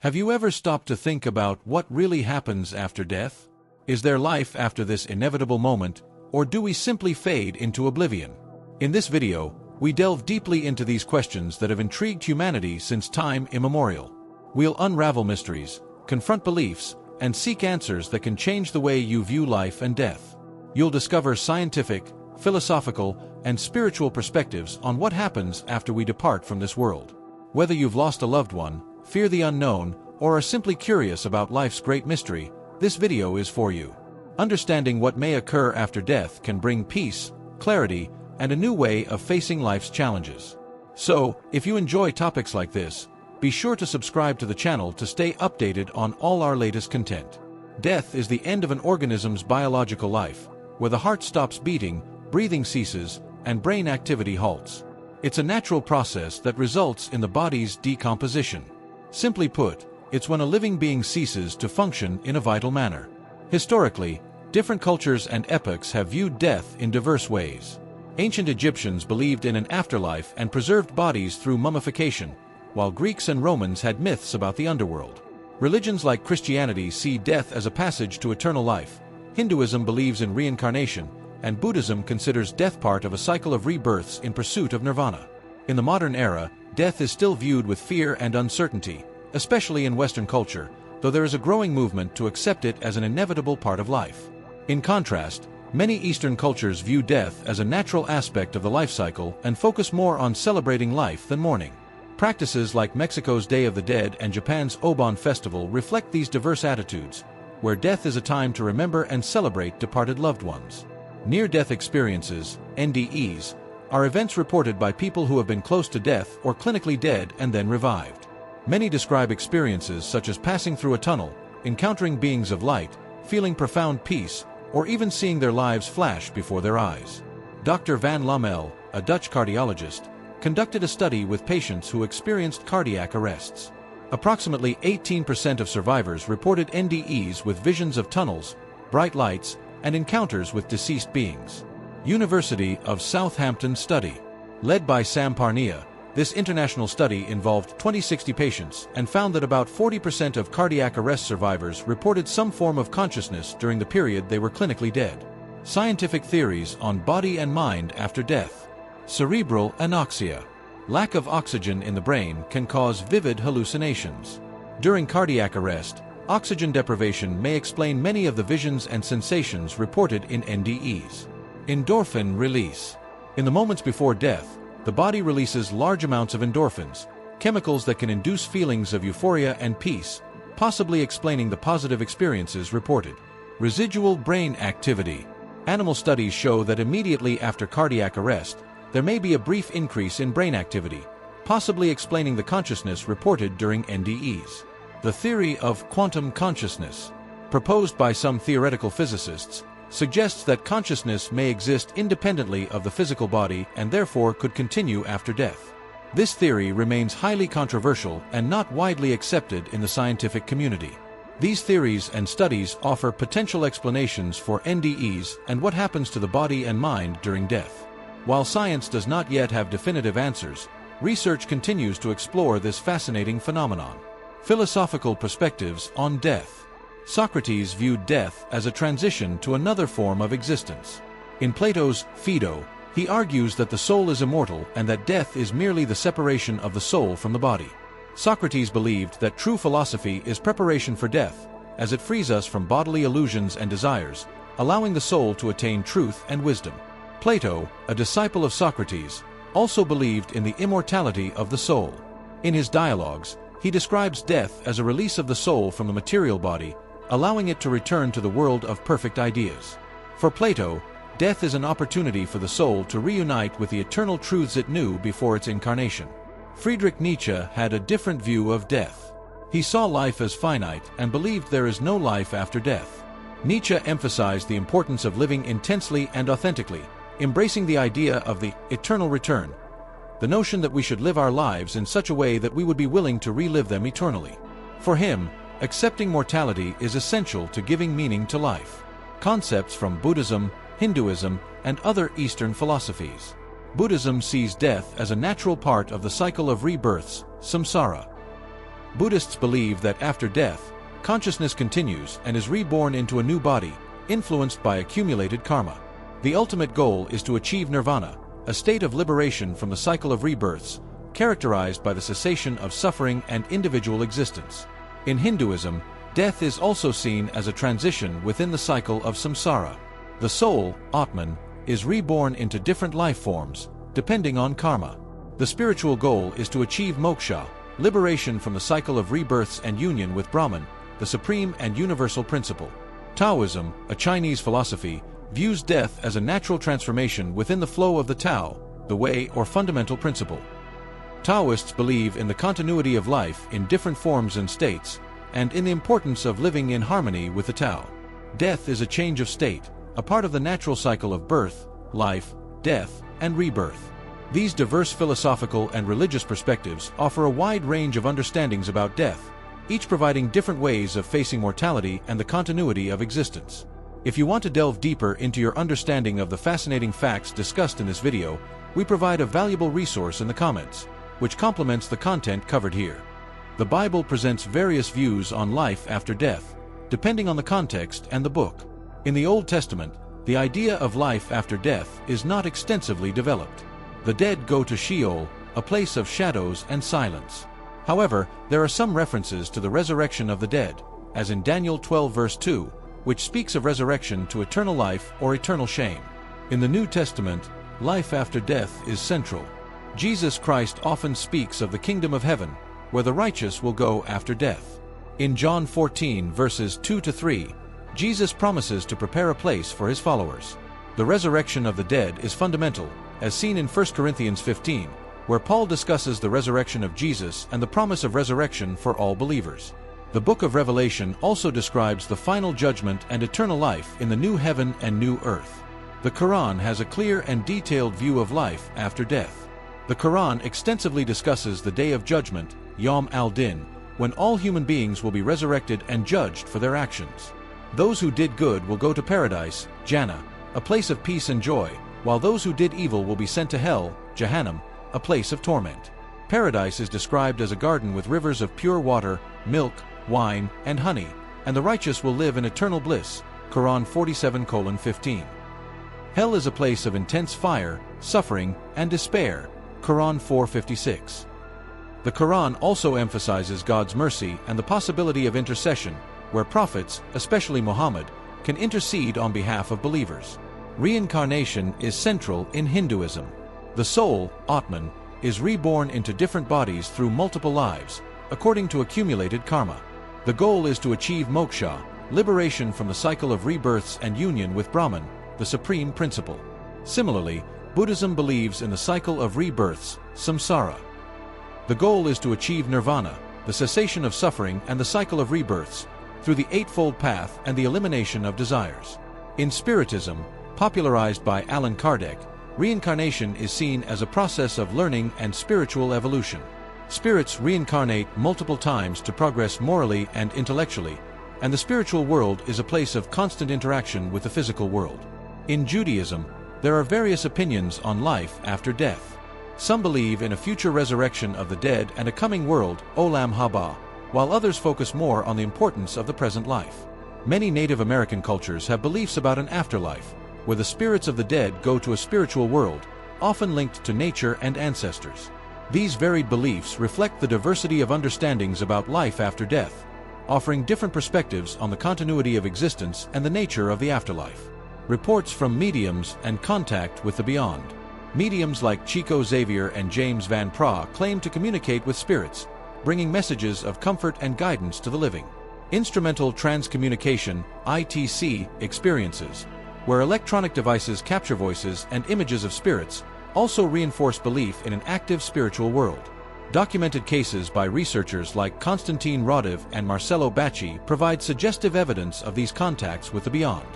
Have you ever stopped to think about what really happens after death? Is there life after this inevitable moment, or do we simply fade into oblivion? In this video, we delve deeply into these questions that have intrigued humanity since time immemorial. We'll unravel mysteries, confront beliefs, and seek answers that can change the way you view life and death. You'll discover scientific, philosophical, and spiritual perspectives on what happens after we depart from this world. Whether you've lost a loved one, fear the unknown, or are simply curious about life's great mystery, this video is for you. Understanding what may occur after death can bring peace, clarity, and a new way of facing life's challenges. So, if you enjoy topics like this, be sure to subscribe to the channel to stay updated on all our latest content. Death is the end of an organism's biological life, where the heart stops beating, breathing ceases, and brain activity halts. It's a natural process that results in the body's decomposition. Simply put, it's when a living being ceases to function in a vital manner. Historically, different cultures and epochs have viewed death in diverse ways. Ancient Egyptians believed in an afterlife and preserved bodies through mummification, while Greeks and Romans had myths about the underworld. Religions like Christianity see death as a passage to eternal life. Hinduism believes in reincarnation, and Buddhism considers death part of a cycle of rebirths in pursuit of nirvana. In the modern era, death is still viewed with fear and uncertainty, especially in Western culture, though there is a growing movement to accept it as an inevitable part of life. In contrast, many Eastern cultures view death as a natural aspect of the life cycle and focus more on celebrating life than mourning. Practices like Mexico's Day of the Dead and Japan's Obon Festival reflect these diverse attitudes, where death is a time to remember and celebrate departed loved ones. Near-death experiences, NDEs, are events reported by people who have been close to death or clinically dead and then revived. Many describe experiences such as passing through a tunnel, encountering beings of light, feeling profound peace, or even seeing their lives flash before their eyes. Dr. Van Lommel, a Dutch cardiologist, conducted a study with patients who experienced cardiac arrests. Approximately 18% of survivors reported NDEs with visions of tunnels, bright lights, and encounters with deceased beings. University of Southampton study. Led by Sam Parnia, this international study involved 2060 patients and found that about 40% of cardiac arrest survivors reported some form of consciousness during the period they were clinically dead. Scientific theories on body and mind after death. Cerebral anoxia. Lack of oxygen in the brain can cause vivid hallucinations. During cardiac arrest, oxygen deprivation may explain many of the visions and sensations reported in NDEs. Endorphin release. In the moments before death, the body releases large amounts of endorphins, chemicals that can induce feelings of euphoria and peace, possibly explaining the positive experiences reported. Residual brain activity. Animal studies show that immediately after cardiac arrest, there may be a brief increase in brain activity, possibly explaining the consciousness reported during NDEs. The theory of quantum consciousness, proposed by some theoretical physicists, suggests that consciousness may exist independently of the physical body and therefore could continue after death. This theory remains highly controversial and not widely accepted in the scientific community. These theories and studies offer potential explanations for NDEs and what happens to the body and mind during death. While science does not yet have definitive answers, research continues to explore this fascinating phenomenon. Philosophical perspectives on death. Socrates viewed death as a transition to another form of existence. In Plato's Phaedo, he argues that the soul is immortal and that death is merely the separation of the soul from the body. Socrates believed that true philosophy is preparation for death, as it frees us from bodily illusions and desires, allowing the soul to attain truth and wisdom. Plato, a disciple of Socrates, also believed in the immortality of the soul. In his dialogues, he describes death as a release of the soul from the material body, allowing it to return to the world of perfect ideas. For Plato, death is an opportunity for the soul to reunite with the eternal truths it knew before its incarnation. Friedrich Nietzsche had a different view of death. He saw life as finite and believed there is no life after death. Nietzsche emphasized the importance of living intensely and authentically, embracing the idea of the eternal return, the notion that we should live our lives in such a way that we would be willing to relive them eternally. For him, accepting mortality is essential to giving meaning to life. Concepts from Buddhism, Hinduism, and other Eastern philosophies. Buddhism sees death as a natural part of the cycle of rebirths, samsara. Buddhists believe that after death, consciousness continues and is reborn into a new body, influenced by accumulated karma. The ultimate goal is to achieve nirvana, a state of liberation from the cycle of rebirths, characterized by the cessation of suffering and individual existence. In Hinduism, death is also seen as a transition within the cycle of samsara. The soul, Atman, is reborn into different life forms, depending on karma. The spiritual goal is to achieve moksha, liberation from the cycle of rebirths and union with Brahman, the supreme and universal principle. Taoism, a Chinese philosophy, views death as a natural transformation within the flow of the Tao, the way or fundamental principle. Taoists believe in the continuity of life in different forms and states, and in the importance of living in harmony with the Tao. Death is a change of state, a part of the natural cycle of birth, life, death, and rebirth. These diverse philosophical and religious perspectives offer a wide range of understandings about death, each providing different ways of facing mortality and the continuity of existence. If you want to delve deeper into your understanding of the fascinating facts discussed in this video, we provide a valuable resource in the comments, which complements the content covered here. The Bible presents various views on life after death, depending on the context and the book. In the Old Testament, the idea of life after death is not extensively developed. The dead go to Sheol, a place of shadows and silence. However, there are some references to the resurrection of the dead, as in Daniel 12 verse 2, which speaks of resurrection to eternal life or eternal shame. In the New Testament, life after death is central. Jesus Christ often speaks of the kingdom of heaven, where the righteous will go after death. In John 14 verses 2 to 3, Jesus promises to prepare a place for his followers. The resurrection of the dead is fundamental, as seen in 1 Corinthians 15, where Paul discusses the resurrection of Jesus and the promise of resurrection for all believers. The book of Revelation also describes the final judgment and eternal life in the new heaven and new earth. The Quran has a clear and detailed view of life after death. The Quran extensively discusses the Day of Judgment, Yawm al-Din, when all human beings will be resurrected and judged for their actions. Those who did good will go to paradise, Jannah, a place of peace and joy, while those who did evil will be sent to hell, Jahannam, a place of torment. Paradise is described as a garden with rivers of pure water, milk, wine, and honey, and the righteous will live in eternal bliss, Quran 47:15. Hell is a place of intense fire, suffering, and despair, Quran 4:56. The Quran also emphasizes God's mercy and the possibility of intercession, where prophets, especially Muhammad, can intercede on behalf of believers. Reincarnation is central in Hinduism. The soul, Atman, is reborn into different bodies through multiple lives, according to accumulated karma. The goal is to achieve moksha, liberation from the cycle of rebirths and union with Brahman, the supreme principle. Similarly, Buddhism believes in the cycle of rebirths, samsara. The goal is to achieve nirvana, the cessation of suffering and the cycle of rebirths, through the Eightfold Path and the elimination of desires. In Spiritism, popularized by Allan Kardec, reincarnation is seen as a process of learning and spiritual evolution. Spirits reincarnate multiple times to progress morally and intellectually, and the spiritual world is a place of constant interaction with the physical world. In Judaism, there are various opinions on life after death. Some believe in a future resurrection of the dead and a coming world, Olam Haba, while others focus more on the importance of the present life. Many Native American cultures have beliefs about an afterlife, where the spirits of the dead go to a spiritual world, often linked to nature and ancestors. These varied beliefs reflect the diversity of understandings about life after death, offering different perspectives on the continuity of existence and the nature of the afterlife. Reports from mediums and contact with the beyond. Mediums like Chico Xavier and James Van Praagh claim to communicate with spirits, bringing messages of comfort and guidance to the living. Instrumental transcommunication, ITC, experiences, where electronic devices capture voices and images of spirits, also reinforce belief in an active spiritual world. Documented cases by researchers like Konstantin Raudive and Marcelo Bacci provide suggestive evidence of these contacts with the beyond.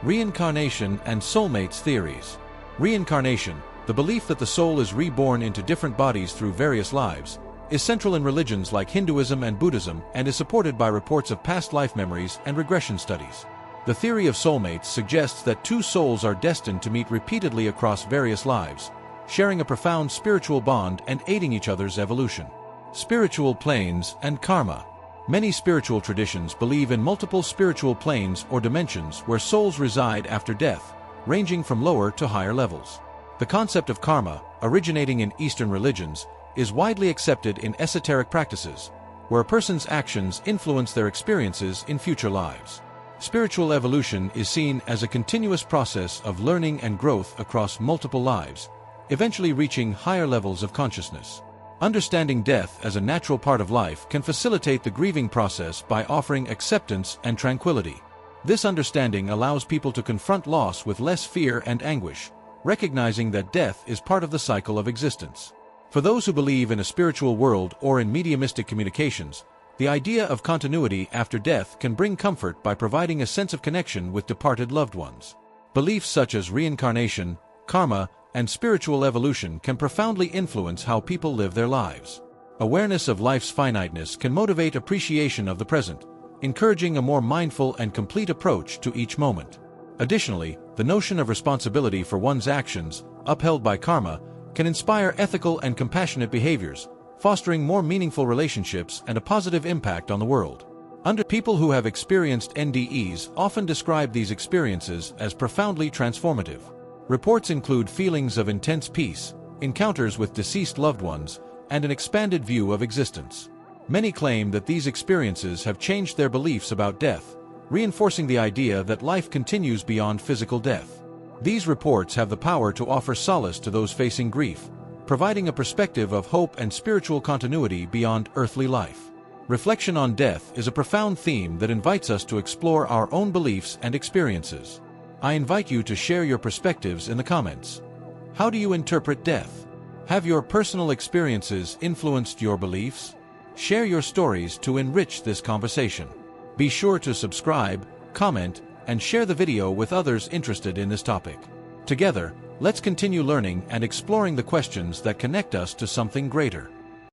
Reincarnation and soulmates theories. Reincarnation, the belief that the soul is reborn into different bodies through various lives, is central in religions like Hinduism and Buddhism and is supported by reports of past life memories and regression studies. The theory of soulmates suggests that two souls are destined to meet repeatedly across various lives, sharing a profound spiritual bond and aiding each other's evolution. Spiritual planes and karma. Many spiritual traditions believe in multiple spiritual planes or dimensions where souls reside after death, ranging from lower to higher levels. The concept of karma, originating in Eastern religions, is widely accepted in esoteric practices, where a person's actions influence their experiences in future lives. Spiritual evolution is seen as a continuous process of learning and growth across multiple lives, eventually reaching higher levels of consciousness. Understanding death as a natural part of life can facilitate the grieving process by offering acceptance and tranquility. This understanding allows people to confront loss with less fear and anguish, recognizing that death is part of the cycle of existence. For those who believe in a spiritual world or in mediumistic communications, the idea of continuity after death can bring comfort by providing a sense of connection with departed loved ones. Beliefs such as reincarnation, karma, and spiritual evolution can profoundly influence how people live their lives. Awareness of life's finiteness can motivate appreciation of the present, encouraging a more mindful and complete approach to each moment. Additionally, the notion of responsibility for one's actions, upheld by karma, can inspire ethical and compassionate behaviors, fostering more meaningful relationships and a positive impact on the world. People who have experienced NDEs often describe these experiences as profoundly transformative. Reports include feelings of intense peace, encounters with deceased loved ones, and an expanded view of existence. Many claim that these experiences have changed their beliefs about death, reinforcing the idea that life continues beyond physical death. These reports have the power to offer solace to those facing grief, providing a perspective of hope and spiritual continuity beyond earthly life. Reflection on death is a profound theme that invites us to explore our own beliefs and experiences. I invite you to share your perspectives in the comments. How do you interpret death? Have your personal experiences influenced your beliefs? Share your stories to enrich this conversation. Be sure to subscribe, comment, and share the video with others interested in this topic. Together, let's continue learning and exploring the questions that connect us to something greater.